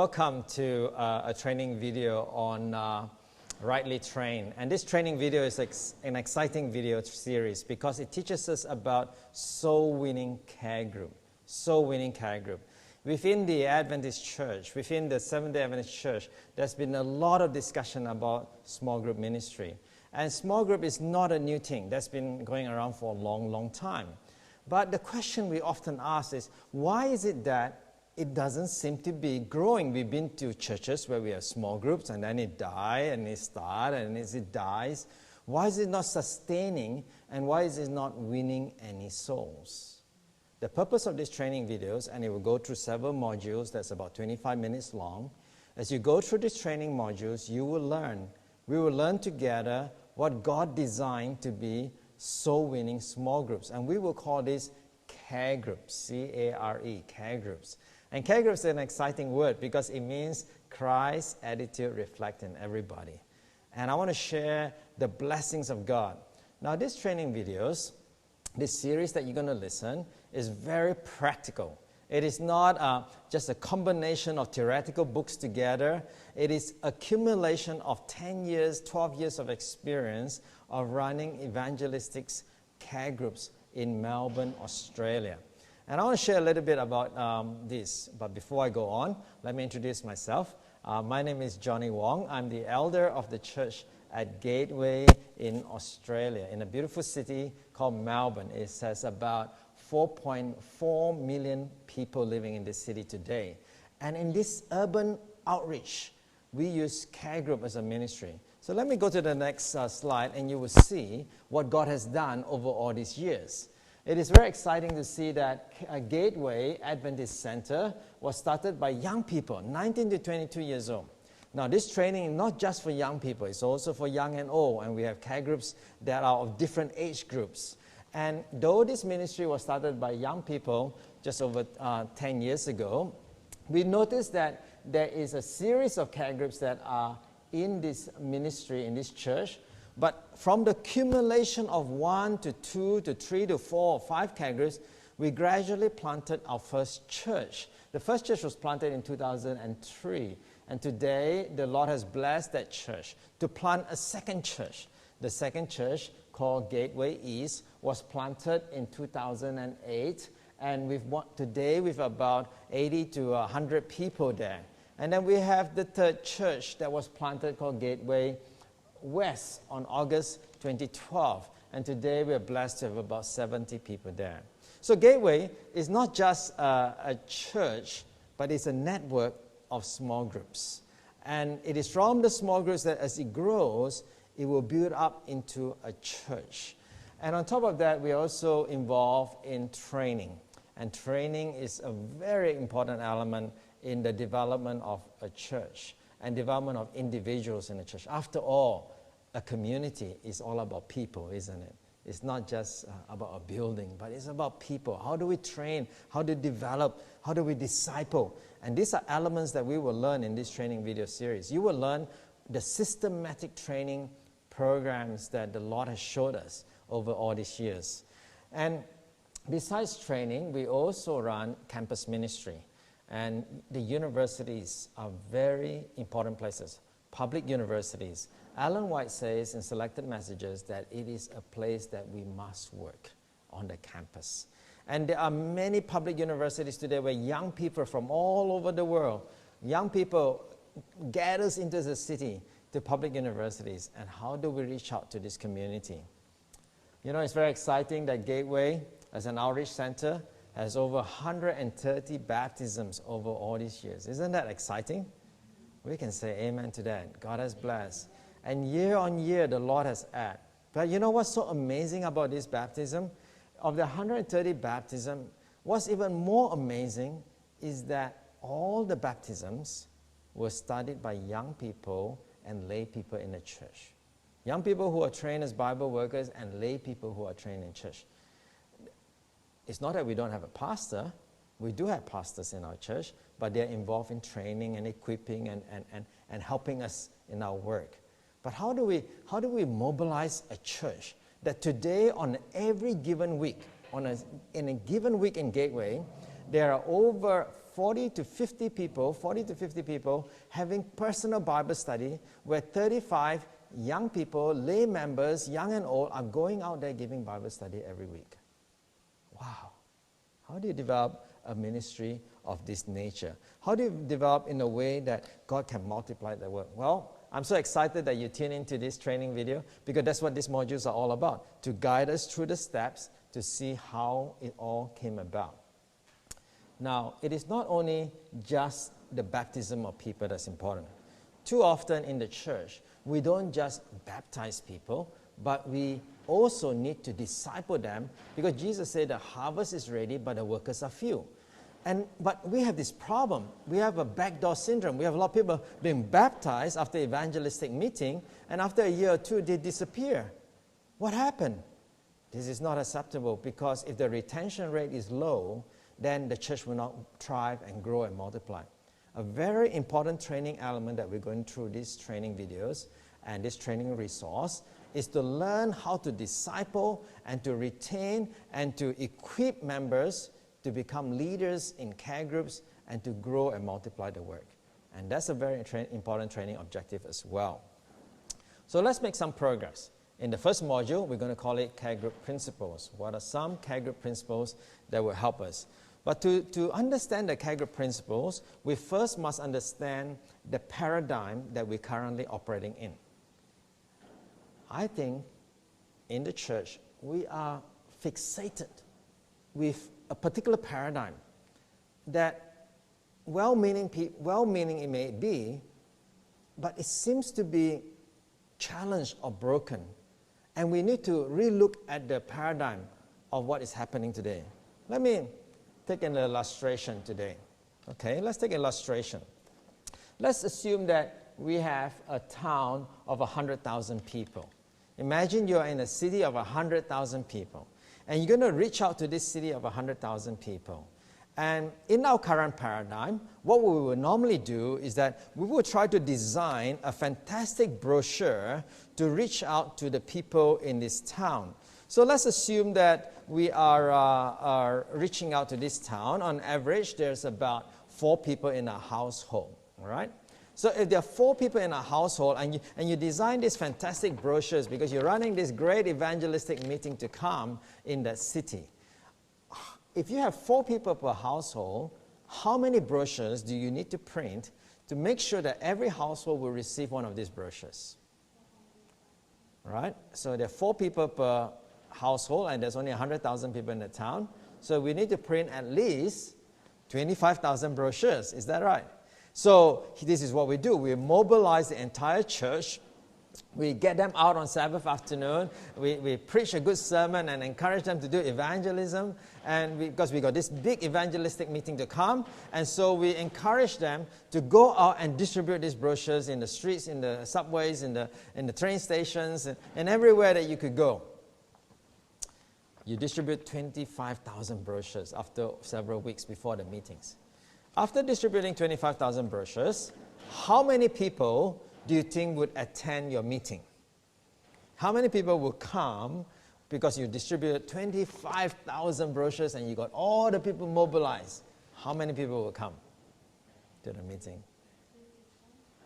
welcome to a training video on Rightly Trained. And this training video is an exciting video series because it teaches us about soul-winning care group. Soul-winning care group. Within the Adventist Church, within the Seventh-day Adventist Church, there's been a lot of discussion about small group ministry. And small group is not a new thing. That's been going around for a long, long time. But the question we often ask is, why is it that it doesn't seem to be growing? We've been to churches where we have small groups and then it dies and it starts and it dies. Why is it not sustaining and why is it not winning any souls? The purpose of these training videos, and it will go through several modules that's about 25 minutes long. As you go through these training modules, you will learn. We will learn together what God designed to be soul-winning small groups. And we will call these care groups, C-A-R-E, care groups. And care groups is an exciting word because it means Christ's attitude reflecting everybody. And I want to share the blessings of God. Now, these training videos, this series that you're going to listen, is very practical. It is not just a combination of theoretical books together. It is accumulation of 10 years, 12 years of experience of running evangelistic care groups in Melbourne, Australia. And I want to share a little bit about this. But before I go on, let me introduce myself. My name is Johnny Wong. I'm the elder of the church at Gateway in Australia, in a beautiful city called Melbourne. It has about 4.4 million people living in this city today. And in this urban outreach, we use care group as a ministry. So let me go to the next slide, and you will see what God has done over all these years. It is very exciting to see that Gateway Adventist Center was started by young people, 19 to 22 years old. Now, this training is not just for young people, it's also for young and old, and we have care groups that are of different age groups. And though this ministry was started by young people just over 10 years ago, we noticed that there is a series of care groups that are in this ministry, in this church. But from the accumulation of 1 to 2 to 3 to 4 or 5 care groups, we gradually planted our first church. The first church was planted in 2003. And today, the Lord has blessed that church to plant a second church. The second church, called Gateway East, was planted in 2008. And today, we've about 80 to 100 people there. And then we have the third church that was planted called Gateway West on August 2012. And today, we're blessed to have about 70 people there. So Gateway is not just a church, but it's a network of small groups. And it is from the small groups that as it grows, it will build up into a church. And on top of that, we're also involved in training. And training is a very important element in the development of a church and development of individuals in a church. After all, a community is all about people, isn't it? It's not just about a building, but it's about people. How do we train? How do we develop? How do we disciple? And these are elements that we will learn in this training video series. You will learn the systematic training programs that the Lord has showed us over all these years. And besides training, we also run campus ministry. And the universities are very important places, public universities. Ellen White says in Selected Messages that it is a place that we must work on the campus. And there are many public universities today where young people from all over the world, young people gathers into the city to public universities. And how do we reach out to this community? You know, it's very exciting that Gateway, as an outreach center, has over 130 baptisms over all these years. Isn't that exciting? We can say amen to that. God has blessed. And year on year, the Lord has added. But you know what's so amazing about this baptism? Of the 130 baptisms, what's even more amazing is that all the baptisms were studied by young people and lay people in the church. Young people who are trained as Bible workers and lay people who are trained in church. It's not that we don't have a pastor. We do have pastors in our church, but they're involved in training and equipping and helping us in our work. But how do we mobilize a church that today on every given week, in a given week in Gateway, there are over 40 to 50 people having personal Bible study where 35 young people, lay members, young and old, are going out there giving Bible study every week. Wow. How do you develop a ministry of this nature? How do you develop in a way that God can multiply the work? Well, I'm so excited that you tune into this training video because that's what these modules are all about, to guide us through the steps to see how it all came about. Now, it is not only just the baptism of people that's important. Too often in the church, we don't just baptize people, but we also need to disciple them because Jesus said the harvest is ready, but the workers are few. But we have this problem. We have a backdoor syndrome. We have a lot of people being baptized after evangelistic meeting, and after a year or two, they disappear. What happened? This is not acceptable because if the retention rate is low, then the church will not thrive and grow and multiply. A very important training element that we're going through these training videos and this training resource is to learn how to disciple and to retain and to equip members to become leaders in care groups and to grow and multiply the work. And that's a very important training objective as well. So let's make some progress. In the first module, we're going to call it care group principles. What are some care group principles that will help us? But to understand the care group principles, we first must understand the paradigm that we're currently operating in. I think in the church, we are fixated with a particular paradigm that well-meaning it may be, but it seems to be challenged or broken. And we need to relook at the paradigm of what is happening today. Let me take an illustration today. Okay, let's take an illustration. Let's assume that we have a town of 100,000 people. Imagine you're in a city of 100,000 people, and you're going to reach out to this city of 100,000 people. And in our current paradigm, what we would normally do is that we would try to design a fantastic brochure to reach out to the people in this town. So let's assume that we are reaching out to this town. On average, there's about 4 people in a household, all right? So if there are 4 people in a household and you design these fantastic brochures because you're running this great evangelistic meeting to come in that city, if you have 4 people per household, how many brochures do you need to print to make sure that every household will receive one of these brochures? Right? So there are 4 people per household, and there's only 100,000 people in the town. So we need to print at least 25,000 brochures. Is that right? So this is what we do. We mobilize the entire church. We get them out on Sabbath afternoon. We preach a good sermon and encourage them to do evangelism. And because we got this big evangelistic meeting to come, and so we encourage them to go out and distribute these brochures in the streets, in the subways, in the train stations, and everywhere that you could go. You distribute 25,000 brochures after several weeks before the meetings. After distributing 25,000 brochures, how many people do you think would attend your meeting? How many people will come because you distributed 25,000 brochures and you got all the people mobilized? How many people will come to the meeting?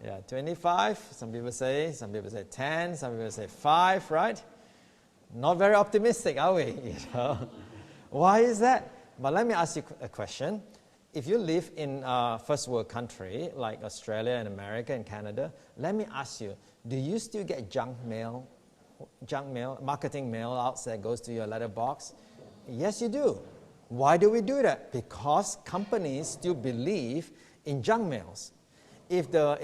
Yeah, 25. Some people say 10. Some people say 5, right? Not very optimistic, are we? You know? Why is that? But let me ask you a question. If you live in a first world country like Australia and America and Canada, let me ask you, do you still get junk mail, marketing mail outs that goes to your letterbox? Yes, you do. Why do we do that? Because companies still believe in junk mails. If the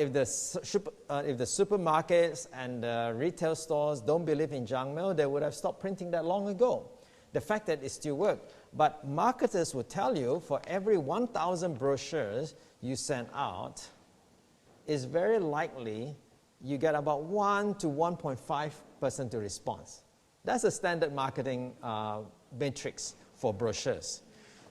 supermarkets and the retail stores don't believe in junk mail, they would have stopped printing that long ago. The fact that it still works. But marketers will tell you for every 1,000 brochures you send out, it's very likely you get about 1 to 1.5% to response. That's a standard marketing matrix for brochures.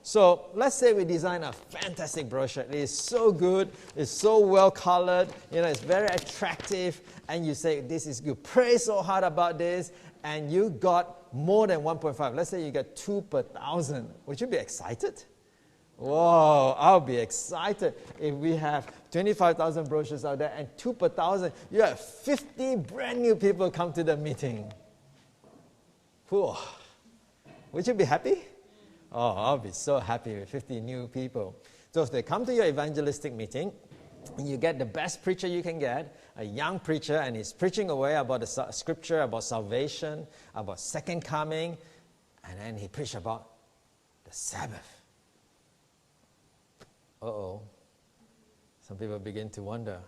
So let's say we design a fantastic brochure. It is so good, it's so well colored, it's very attractive, and you say, this is good. Pray so hard about this, and you got more than 1.5. Let's say you get 2 per 1,000. Would you be excited? Whoa, I'll be excited if we have 25,000 brochures out there and 2 per thousand. You have 50 brand new people come to the meeting. Whew. Would you be happy? Oh, I'll be so happy with 50 new people. So if they come to your evangelistic meeting, you get the best preacher you can get, a young preacher, and he's preaching away about the scripture, about salvation, about second coming, and then he preached about the Sabbath. Uh-oh. Some people begin to wonder,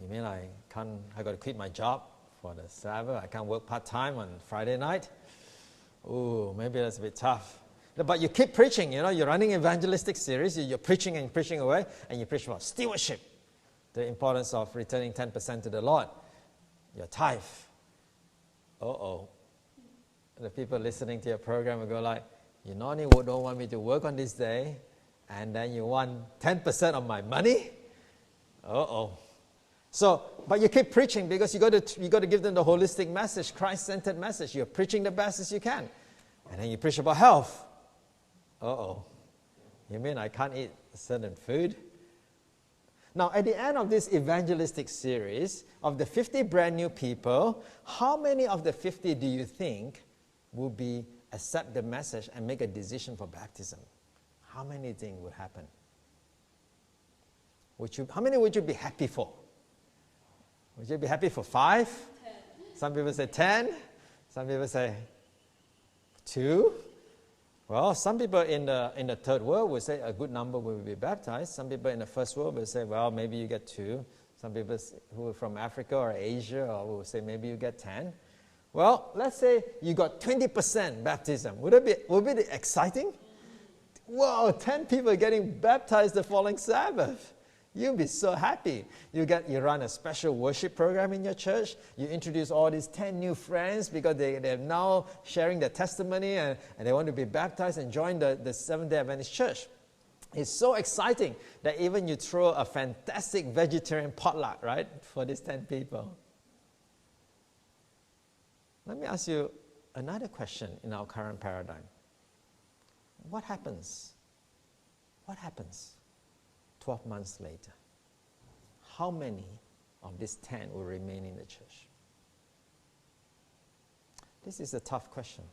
you mean I got to quit my job for the Sabbath? I can't work part-time on Friday night? Ooh, maybe that's a bit tough. But you keep preaching, you're running evangelistic series, you're preaching and preaching away, and you preach about stewardship, the importance of returning 10% to the Lord, your tithe. Uh-oh. The people listening to your program will go like, you not only don't want me to work on this day, and then you want 10% of my money? Uh-oh. So, but you keep preaching because you got to give them the holistic message, Christ-centered message. You're preaching the best as you can. And then you preach about health. Uh-oh. You mean I can't eat certain food? Now, at the end of this evangelistic series, of the 50 brand new people, how many of the 50 do you think will accept the message and make a decision for baptism? How many things would happen? How many would you be happy for? Would you be happy for 5? 10. Some people say 10. Some people say 2. Well, some people in the third world will say a good number will be baptized. Some people in the first world will say, well, maybe you get 2. Some people who are from Africa or Asia will say maybe you get 10. Well, let's say you got 20% baptism. Would it be exciting? Whoa, 10 people getting baptized the following Sabbath. You'll be so happy. You run a special worship program in your church. You introduce all these 10 new friends because they're now sharing their testimony and they want to be baptized and join the Seventh-day Adventist Church. It's so exciting that even you throw a fantastic vegetarian potluck, right, for these 10 people. Let me ask you another question in our current paradigm. What happens? What happens 12 months later? How many of these 10 will remain in the church? This is a tough question.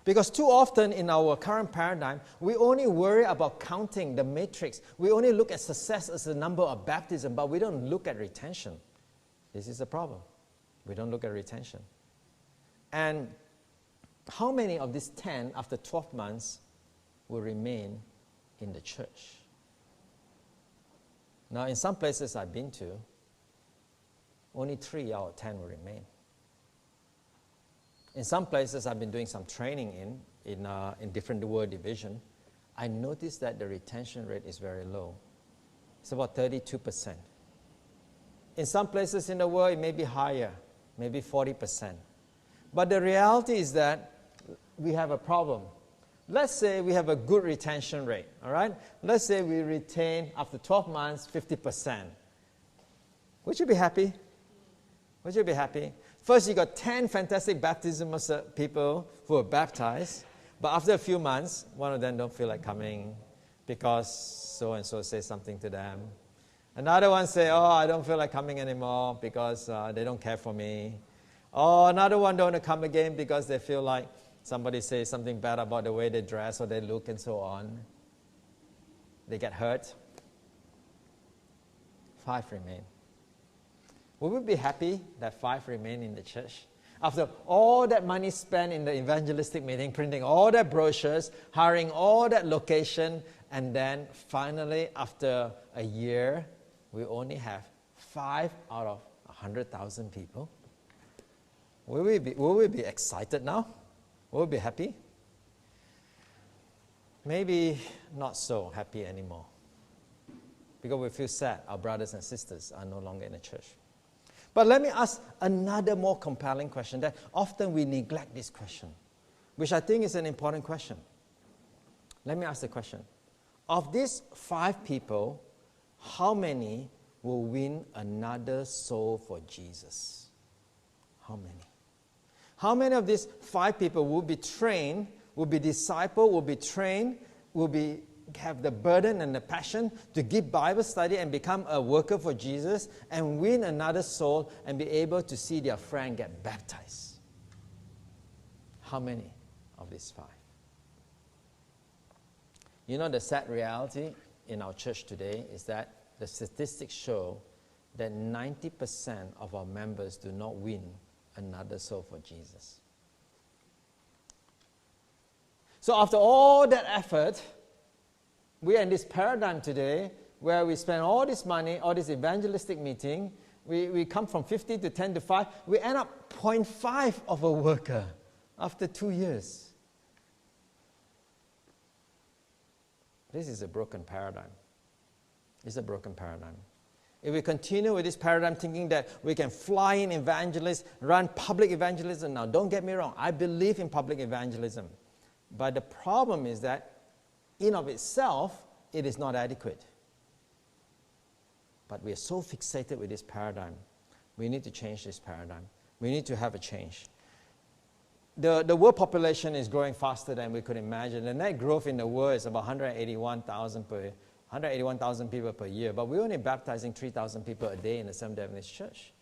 Because too often in our current paradigm, we only worry about counting the matrix. We only look at success as the number of baptism, but we don't look at retention. This is the problem. We don't look at retention. And how many of these 10 after 12 months will remain in the church? Now, in some places I've been to, only 3 out of 10 will remain. In some places I've been doing some training in different world division, I noticed that the retention rate is very low. It's about 32%. In some places in the world, it may be higher, maybe 40%. But the reality is that we have a problem. Let's say we have a good retention rate, all right? Let's say we retain, after 12 months, 50%. Would you be happy? Would you be happy? First, you got 10 fantastic baptisms of people who are baptized, but after a few months, one of them don't feel like coming because so-and-so says something to them. Another one say, oh, I don't feel like coming anymore because they don't care for me. Or another one don't want to come again because they feel like somebody says something bad about the way they dress or they look and so on. They get hurt. 5 remain. Would we be happy that 5 remain in the church? After all that money spent in the evangelistic meeting, printing all that brochures, hiring all that location, and then finally, after a year, we only have 5 out of 100,000 people. Will we be excited now? Will we be happy? Maybe not so happy anymore. Because we feel sad our brothers and sisters are no longer in the church. But let me ask another more compelling question that often we neglect this question, which I think is an important question. Let me ask the question. Of these 5 people, how many will win another soul for Jesus? How many? How many of these 5 people will be trained, will be discipled, will be trained, will be have the burden and the passion to give Bible study and become a worker for Jesus and win another soul and be able to see their friend get baptized? How many of these 5? You know, the sad reality in our church today is that the statistics show that 90% of our members do not win another soul for Jesus. So after all that effort, we are in this paradigm today where we spend all this money, all this evangelistic meeting, we come from 50 to 10 to 5, we end up 0.5 of a worker after 2 years. This is a broken paradigm. It's a broken paradigm. If we continue with this paradigm thinking that we can fly in evangelists, run public evangelism, now don't get me wrong, I believe in public evangelism. But the problem is that in of itself, it is not adequate. But we are so fixated with this paradigm. We need to change this paradigm. We need to have a change. The world population is growing faster than we could imagine. The net growth in the world is about 181,000 people per year, but we're only baptizing 3,000 people a day in the Seventh-day Adventist Church.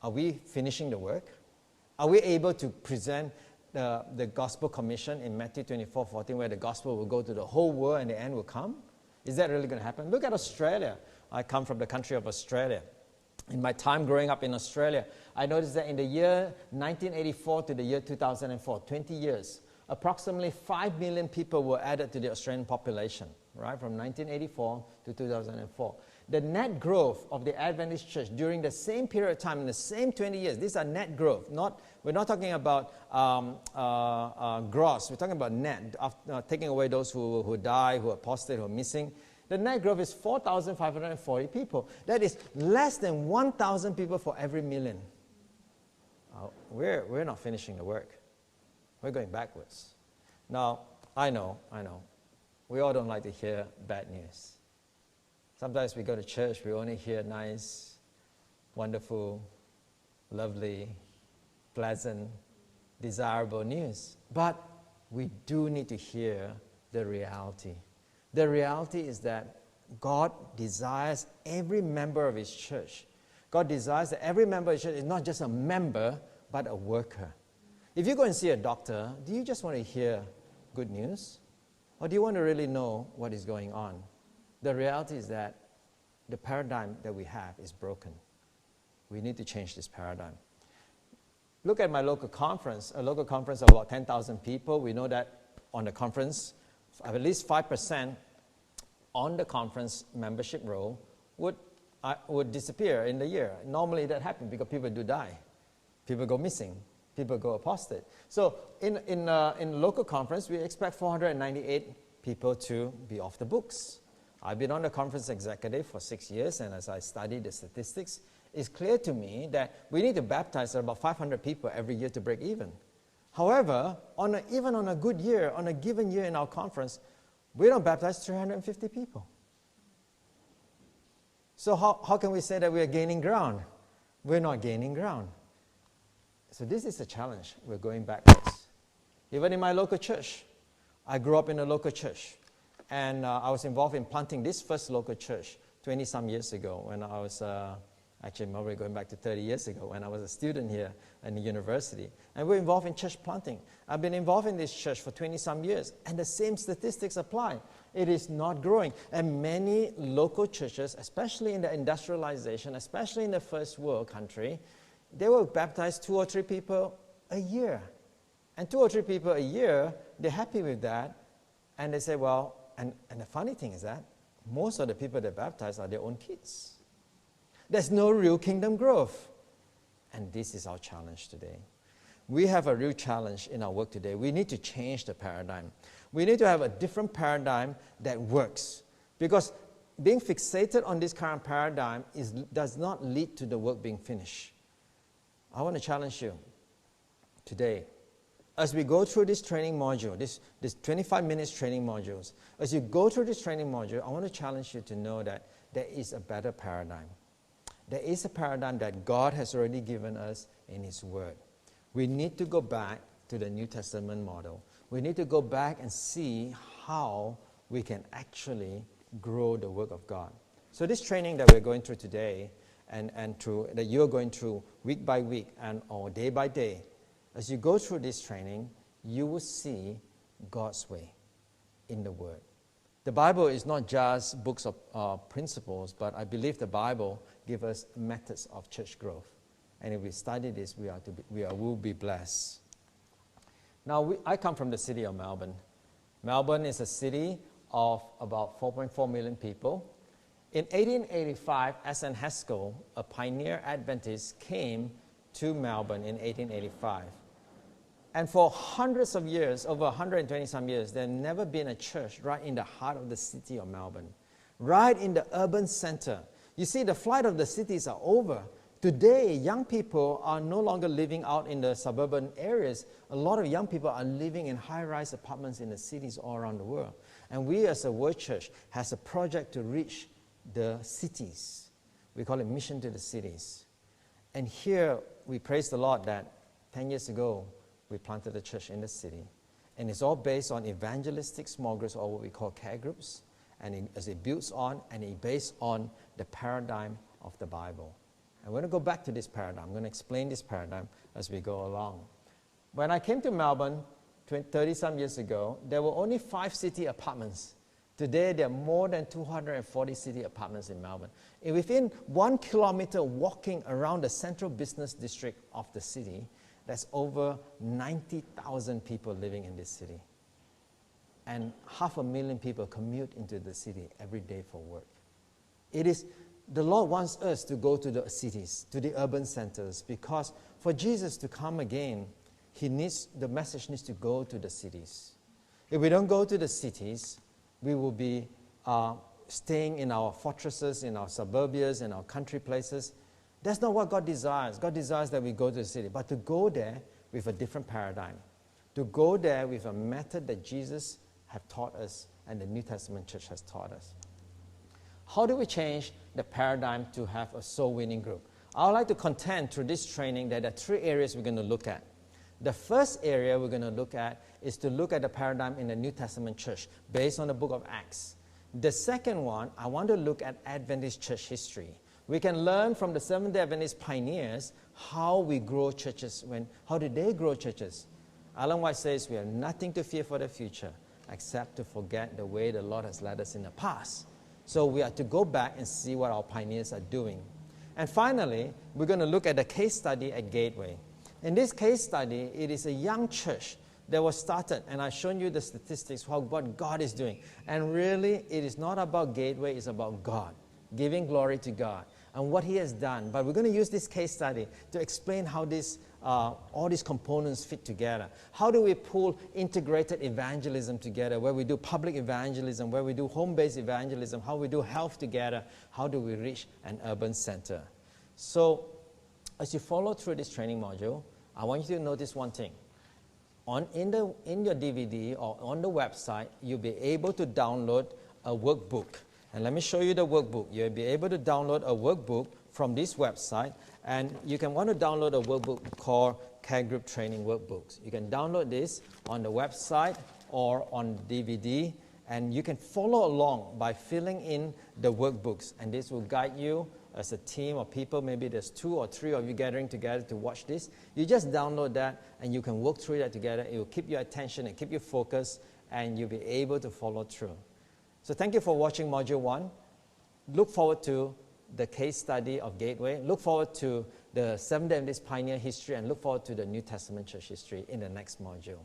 Are we finishing the work? Are we able to present the gospel commission in Matthew 24:14, where the gospel will go to the whole world and the end will come? Is that really going to happen? Look at Australia. I come from the country of Australia. In my time growing up in Australia, I noticed that in the year 1984 to the year 2004, 20 years, approximately 5 million people were added to the Australian population, right, from 1984 to 2004. The net growth of the Adventist church during the same period of time, in the same 20 years, these are net growth. We're not talking about gross, we're talking about net, taking away those who die, who are apostate, who are missing. The net growth is 4,540 people. That is less than 1,000 people for every million. We're not finishing the work. We're going backwards. Now, I know. We all don't like to hear bad news. Sometimes we go to church, we only hear nice, wonderful, lovely, pleasant, desirable news. But we do need to hear the reality. The reality is that God desires every member of His church. God desires that every member of His church is not just a member, but a worker. If you go and see a doctor, do you just want to hear good news? Or do you want to really know what is going on? The reality is that the paradigm that we have is broken. We need to change this paradigm. Look at my local conference, a local conference of about 10,000 people. We know that on the conference, at least 5% on the conference membership roll would disappear in the year. Normally that happens because people do die. People go missing. People go apostate. So in local conference, we expect 498 people to be off the books. I've been on the conference executive for 6 years, and as I study the statistics, it's clear to me that we need to baptize about 500 people every year to break even. However, even on a good year, on a given year in our conference, we don't baptize 350 people. So how can we say that we are gaining ground? We're not gaining ground. So this is a challenge. We're going backwards. Even in my local church, I grew up in a local church, and I was involved in planting this first local church 20-some years ago when I was, actually probably going back to 30 years ago when I was a student here in the university. And we're involved in church planting. I've been involved in this church for 20-some years, and the same statistics apply. It is not growing. And many local churches, especially in the industrialization, especially in the first world country, they will baptize 2 or 3 people a year. And 2 or 3 people a year, they're happy with that. And they say, well, and the funny thing is that most of the people they baptize are their own kids. There's no real kingdom growth. And this is our challenge today. We have a real challenge in our work today. We need to change the paradigm. We need to have a different paradigm that works. Because being fixated on this current paradigm does not lead to the work being finished. I want to challenge you today. As we go through this training module, this 25 minutes training modules, as you go through this training module, I want to challenge you to know that there is a better paradigm. There is a paradigm that God has already given us in His Word. We need to go back to the New Testament model. We need to go back and see how we can actually grow the work of God. So this training that we're going through today and that you're going through week by week or day by day, as you go through this training, you will see God's way in the Word. The Bible is not just books of principles, but I believe the Bible gives us methods of church growth. And if we study this, we will be blessed. Now, I come from the city of Melbourne. Melbourne is a city of about 4.4 million people. In 1885, S.N. Haskell, a pioneer Adventist, came to Melbourne in 1885. And for hundreds of years, over 120 some years, there had never been a church right in the heart of the city of Melbourne, right in the urban center. You see, the flight of the cities are over. Today, young people are no longer living out in the suburban areas. A lot of young people are living in high-rise apartments in the cities all around the world. And we as a Word Church has a project to reach the cities. We call it Mission to the Cities. And here we praise the Lord that 10 years ago, we planted a church in the city. And it's all based on evangelistic small groups, or what we call care groups. And as it builds on, and it's based on the paradigm of the Bible. I'm going to go back to this paradigm. I'm going to explain this paradigm as we go along. When I came to Melbourne 30-some years ago, there were only 5 city apartments. Today, there are more than 240 city apartments in Melbourne. And within 1 kilometer walking around the central business district of the city, there's over 90,000 people living in this city. And 500,000 people commute into the city every day for work. The Lord wants us to go to the cities, to the urban centers, because for Jesus to come again, the message needs to go to the cities. If we don't go to the cities, we will be staying in our fortresses, in our suburbias, in our country places. That's not what God desires. God desires that we go to the city, but to go there with a different paradigm, to go there with a method that Jesus has taught us and the New Testament church has taught us. How do we change the paradigm to have a soul-winning group? I would like to contend through this training that there are 3 areas we're going to look at. The first area we're going to look at is to look at the paradigm in the New Testament church based on the book of Acts. The second one, I want to look at Adventist church history. We can learn from the Seventh-day Adventist pioneers how we grow churches. How did they grow churches? Ellen White says we have nothing to fear for the future except to forget the way the Lord has led us in the past. So we have to go back and see what our pioneers are doing. And finally, we're going to look at the case study at Gateway. In this case study, it is a young church that was started, and I've shown you the statistics, what God is doing. And really, it is not about Gateway, it's about God, giving glory to God and what He has done. But we're going to use this case study to explain how all these components fit together. How do we pull integrated evangelism together, where we do public evangelism, where we do home-based evangelism, how we do health together, how do we reach an urban center? So, as you follow through this training module, I want you to notice one thing. In your DVD or on the website, you'll be able to download a workbook. And let me show you the workbook. You'll be able to download a workbook from this website, and you can want to download a workbook called Care Group Training Workbooks. You can download this on the website or on DVD, and you can follow along by filling in the workbooks, and this will guide you as a team of people. Maybe there's 2 or 3 of you gathering together to watch this. You just download that, and you can work through that together. It will keep your attention and keep you focused, and you'll be able to follow through. So thank you for watching Module 1. Look forward to the case study of Gateway. Look forward to the Seventh-day Adventist pioneer history, and look forward to the New Testament church history in the next module.